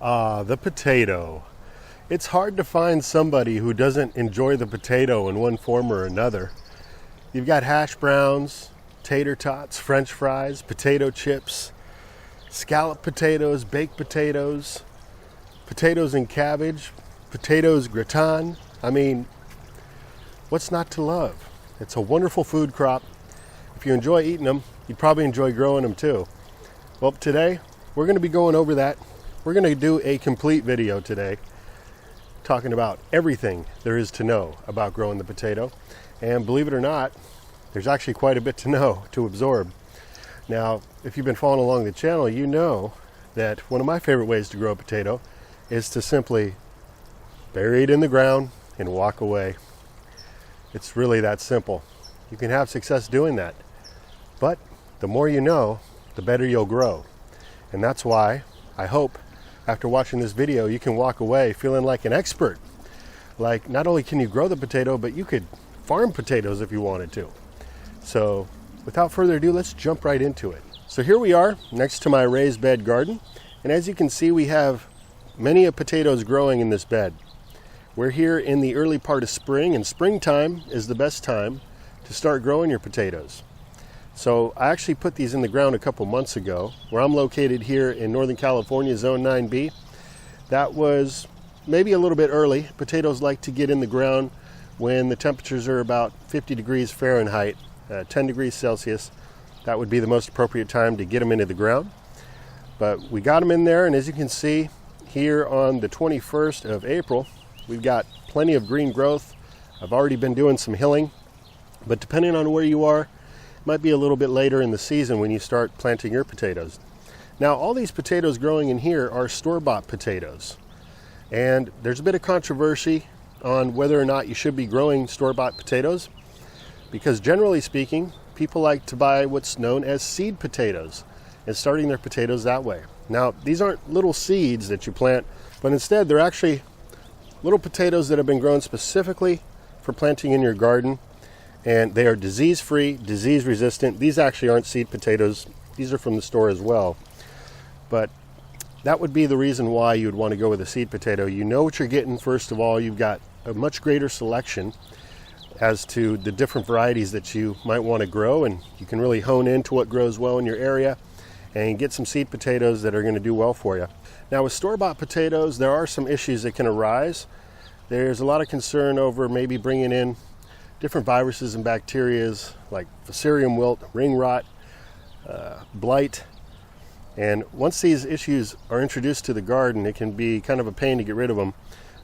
The potato. It's hard to find somebody who doesn't enjoy the potato in one form or another. You've got hash browns, tater tots, french fries, potato chips, scalloped potatoes, baked potatoes, potatoes and cabbage, potatoes gratin. I mean, what's not to love? It's a wonderful food crop. If you enjoy eating them, you'd probably enjoy growing them too. Well, today we're going to be going over that. We're going to do a complete video today talking about everything there is to know about growing the potato. And believe it or not, there's actually quite a bit to know, to absorb. Now, if you've been following along the channel, you know that one of my favorite ways to grow a potato is to simply bury it in the ground and walk away. It's really that simple. You can have success doing that. But the more you know, the better you'll grow. And that's why I hope after watching this video, you can walk away feeling like an expert. Like, not only can you grow the potato, but you could farm potatoes if you wanted to. So without further ado, let's jump right into it. So here we are next to my raised bed garden. And as you can see, we have many potatoes growing in this bed. We're here in the early part of spring, and springtime is the best time to start growing your potatoes. So I actually put these in the ground a couple months ago. Where I'm located here in Northern California, Zone 9B. That was maybe a little bit early. Potatoes like to get in the ground when the temperatures are about 50 degrees Fahrenheit, 10 degrees Celsius. That would be the most appropriate time to get them into the ground. But we got them in there, and as you can see here on the 21st of April, we've got plenty of green growth. I've already been doing some hilling, but depending on where you are, might be a little bit later in the season when you start planting your potatoes. Now, all these potatoes growing in here are store-bought potatoes. And there's a bit of controversy on whether or not you should be growing store-bought potatoes, because generally speaking, people like to buy what's known as seed potatoes and starting their potatoes that way. Now, these aren't little seeds that you plant, but instead they're actually little potatoes that have been grown specifically for planting in your garden. And they are disease-free, disease-resistant. These actually aren't seed potatoes. These are from the store as well. But that would be the reason why you would want to go with a seed potato. You know what you're getting, first of all. You've got a much greater selection as to the different varieties that you might want to grow, and you can really hone into what grows well in your area and get some seed potatoes that are going to do well for you. Now, with store-bought potatoes, there are some issues that can arise. There's a lot of concern over maybe bringing in different viruses and bacterias like Fusarium wilt, ring rot, blight. And once these issues are introduced to the garden, it can be kind of a pain to get rid of them.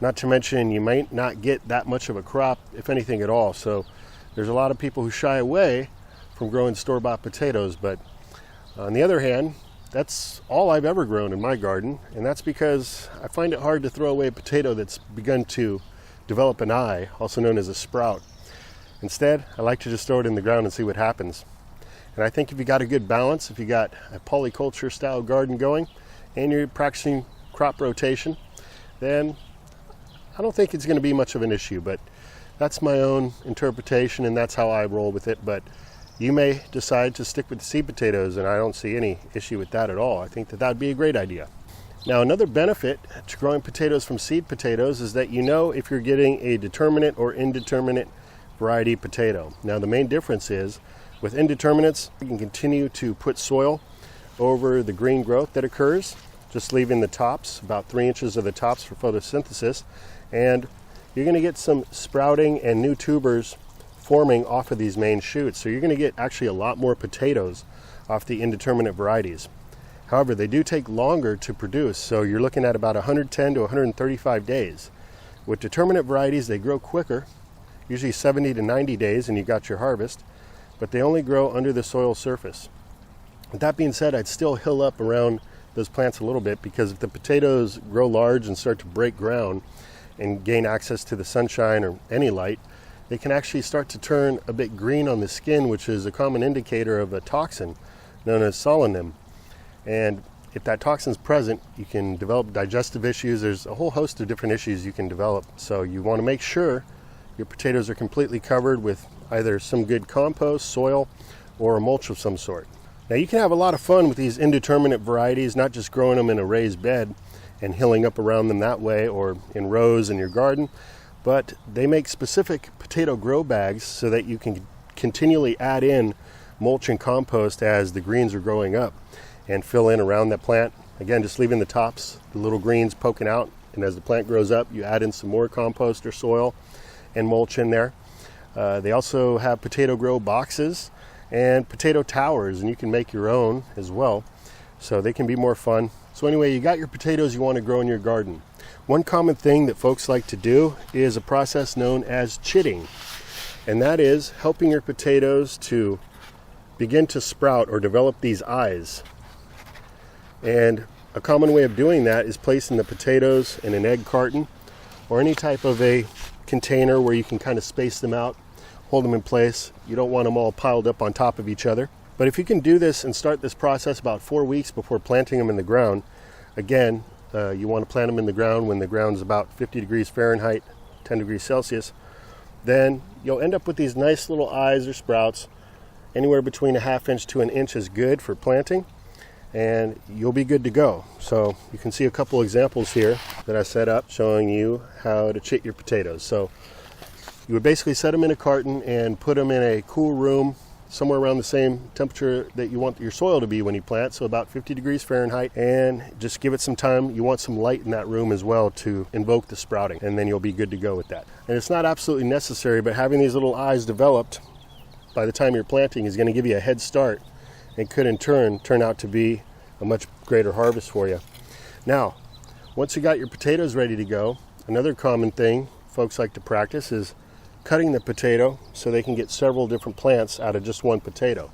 Not to mention, you might not get that much of a crop, if anything at all. So there's a lot of people who shy away from growing store-bought potatoes. But on the other hand, that's all I've ever grown in my garden. And that's because I find it hard to throw away a potato that's begun to develop an eye, also known as a sprout. Instead, I like to just throw it in the ground and see what happens. And I think if you got a good balance, if you got a polyculture style garden going and you're practicing crop rotation, then I don't think it's going to be much of an issue. But that's my own interpretation, and that's how I roll with it. But you may decide to stick with the seed potatoes, and I don't see any issue with that at all. I think that would be a great idea. Now, another benefit to growing potatoes from seed potatoes is that you know if you're getting a determinate or indeterminate variety potato. Now, the main difference is with indeterminates, you can continue to put soil over the green growth that occurs, just leaving the tops, about 3 inches of the tops for photosynthesis, and you're going to get some sprouting and new tubers forming off of these main shoots. So you're going to get actually a lot more potatoes off the indeterminate varieties. However, they do take longer to produce, so you're looking at about 110 to 135 days. With determinate varieties, they grow quicker, usually 70 to 90 days, and you've got your harvest, but they only grow under the soil surface. With that being said, I'd still hill up around those plants a little bit, because if the potatoes grow large and start to break ground and gain access to the sunshine or any light, they can actually start to turn a bit green on the skin, which is a common indicator of a toxin known as solanum. And if that toxin is present, you can develop digestive issues. There's a whole host of different issues you can develop. So you want to make sure your potatoes are completely covered with either some good compost, soil, or a mulch of some sort. Now, you can have a lot of fun with these indeterminate varieties, not just growing them in a raised bed. and hilling up around them that way, or in rows in your garden. But they make specific potato grow bags so that you can continually add in mulch and compost as the greens are growing up and fill in around that plant. Again, just leaving the tops, the little greens poking out, and as the plant grows up, you add in some more compost or soil and mulch in there. They also have potato grow boxes and potato towers, and you can make your own as well, so they can be more fun. So anyway, you got your potatoes you want to grow in your garden. One common thing that folks like to do is a process known as chitting, and that is helping your potatoes to begin to sprout or develop these eyes. And a common way of doing that is placing the potatoes in an egg carton or any type of a container where you can kind of space them out, hold them in place. You don't want them all piled up on top of each other. But if you can do this and start this process about 4 weeks before planting them in the ground, again, you want to plant them in the ground when the ground is about 50 degrees Fahrenheit, 10 degrees Celsius, then you'll end up with these nice little eyes or sprouts. Anywhere between a ½ inch to an inch is good for planting, and you'll be good to go. So you can see a couple examples here that I set up showing you how to chit your potatoes. So you would basically set them in a carton and put them in a cool room somewhere around the same temperature that you want your soil to be when you plant, so about 50 degrees Fahrenheit, and just give it some time. You want some light in that room as well to invoke the sprouting, and then you'll be good to go with that. And it's not absolutely necessary, but having these little eyes developed by the time you're planting is going to give you a head start and could in turn out to be a much greater harvest for you. Now, once you got your potatoes ready to go, another common thing folks like to practice is cutting the potato so they can get several different plants out of just one potato.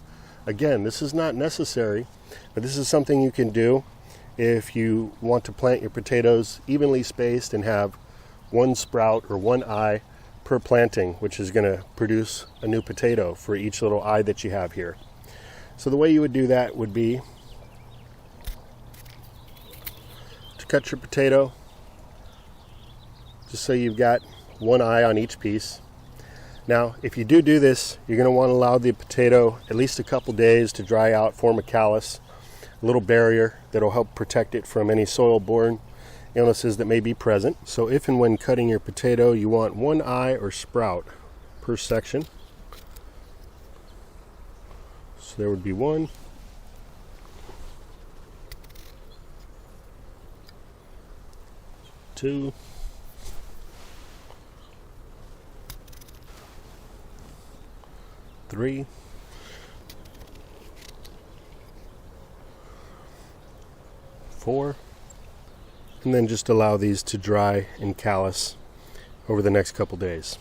Again, this is not necessary, but this is something you can do if you want to plant your potatoes evenly spaced and have one sprout or one eye per planting, which is going to produce a new potato for each little eye that you have here. So the way you would do that would be to cut your potato just so you've got one eye on each piece. Now, if you do this, you're going to want to allow the potato at least a couple days to dry out, form a callus, a little barrier that will help protect it from any soil-borne illnesses that may be present. So if and when cutting your potato, you want one eye or sprout per section. So there would be 1, 2, 3, 4, and then just allow these to dry and callus over the next couple days.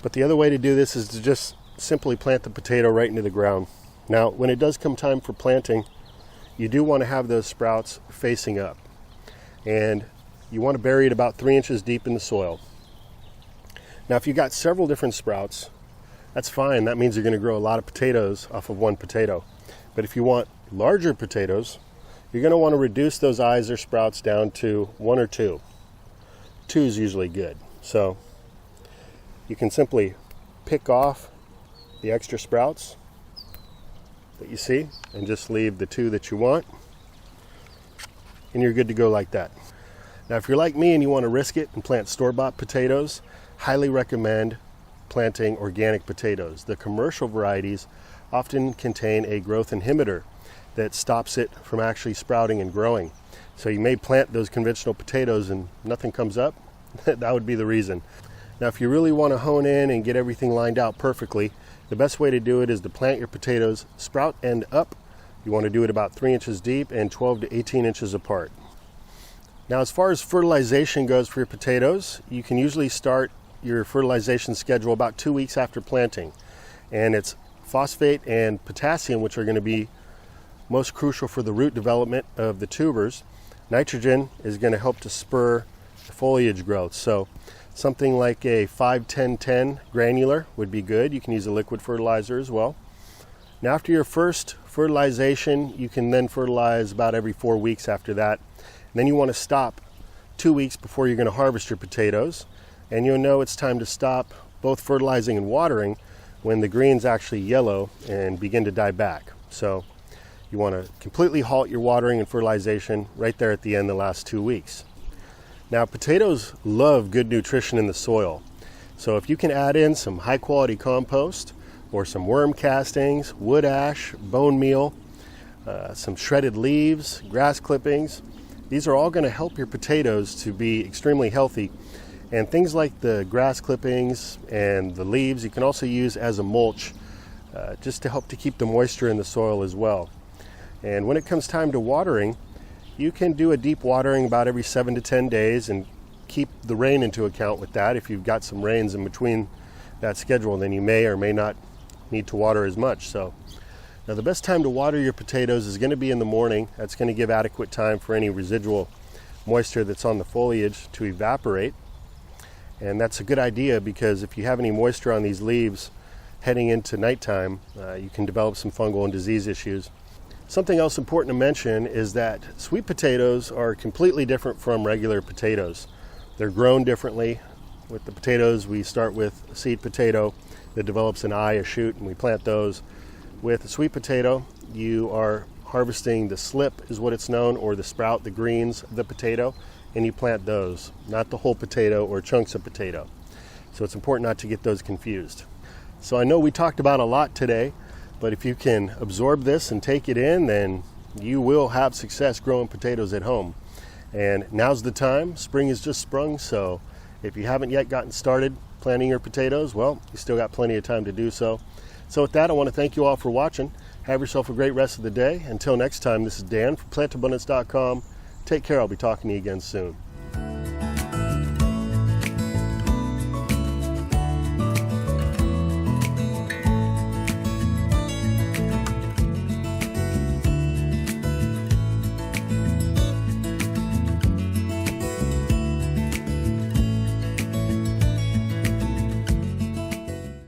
But the other way to do this is to just simply plant the potato right into the ground. Now, when it does come time for planting, you do want to have those sprouts facing up, and you want to bury it about 3 inches deep in the soil. Now, if you've got several different sprouts, that's fine. That means you're going to grow a lot of potatoes off of one potato. But if you want larger potatoes, you're going to want to reduce those eyes or sprouts down to 1 or 2. 2 is usually good. So you can simply pick off the extra sprouts that you see and just leave the 2 that you want, and you're good to go like that. Now, if you're like me and you want to risk it and plant store-bought potatoes, highly recommend planting organic potatoes. The commercial varieties often contain a growth inhibitor that stops it from actually sprouting and growing. So you may plant those conventional potatoes and nothing comes up. That would be the reason. Now, if you really want to hone in and get everything lined out perfectly, the best way to do it is to plant your potatoes sprout end up. You want to do it about 3 inches deep and 12 to 18 inches apart. Now, as far as fertilization goes for your potatoes, you can usually start your fertilization schedule about 2 weeks after planting. And it's phosphate and potassium, which are going to be most crucial for the root development of the tubers. Nitrogen is going to help to spur the foliage growth. So something like a 5-10-10 granular would be good. You can use a liquid fertilizer as well. Now, after your first fertilization, you can then fertilize about every 4 weeks after that. And then you want to stop 2 weeks before you're going to harvest your potatoes. And you'll know it's time to stop both fertilizing and watering when the greens actually yellow and begin to die back. So You want to completely halt your watering and fertilization right there at the end, the last 2 weeks. Now, potatoes love good nutrition in the soil. So if you can add in some high quality compost or some worm castings, wood ash, bone meal, some shredded leaves, grass clippings, these are all going to help your potatoes to be extremely healthy. And things like the grass clippings and the leaves you can also use as a mulch just to help to keep the moisture in the soil as well. And when it comes time to watering, you can do a deep watering about every 7 to 10 days and keep the rain into account with that. If you've got some rains in between that schedule, then you may or may not need to water as much. So now the best time to water your potatoes is going to be in the morning. That's going to give adequate time for any residual moisture that's on the foliage to evaporate. And that's a good idea because if you have any moisture on these leaves heading into nighttime, you can develop some fungal and disease issues. Something else important to mention is that sweet potatoes are completely different from regular potatoes. They're grown differently. With the potatoes, we start with a seed potato that develops an eye, a shoot, and we plant those. With a sweet potato, you are harvesting the slip, is what it's known, or the sprout, the greens of the potato, and you plant those, not the whole potato or chunks of potato. So it's important not to get those confused. So I know we talked about a lot today, but if you can absorb this and take it in, then you will have success growing potatoes at home. And now's the time. Spring has just sprung, so if you haven't yet gotten started planting your potatoes, well, you still got plenty of time to do so. So with that, I want to thank you all for watching. Have yourself a great rest of the day. Until next time, this is Dan from plantabundance.com. Take care. I'll be talking to you again soon.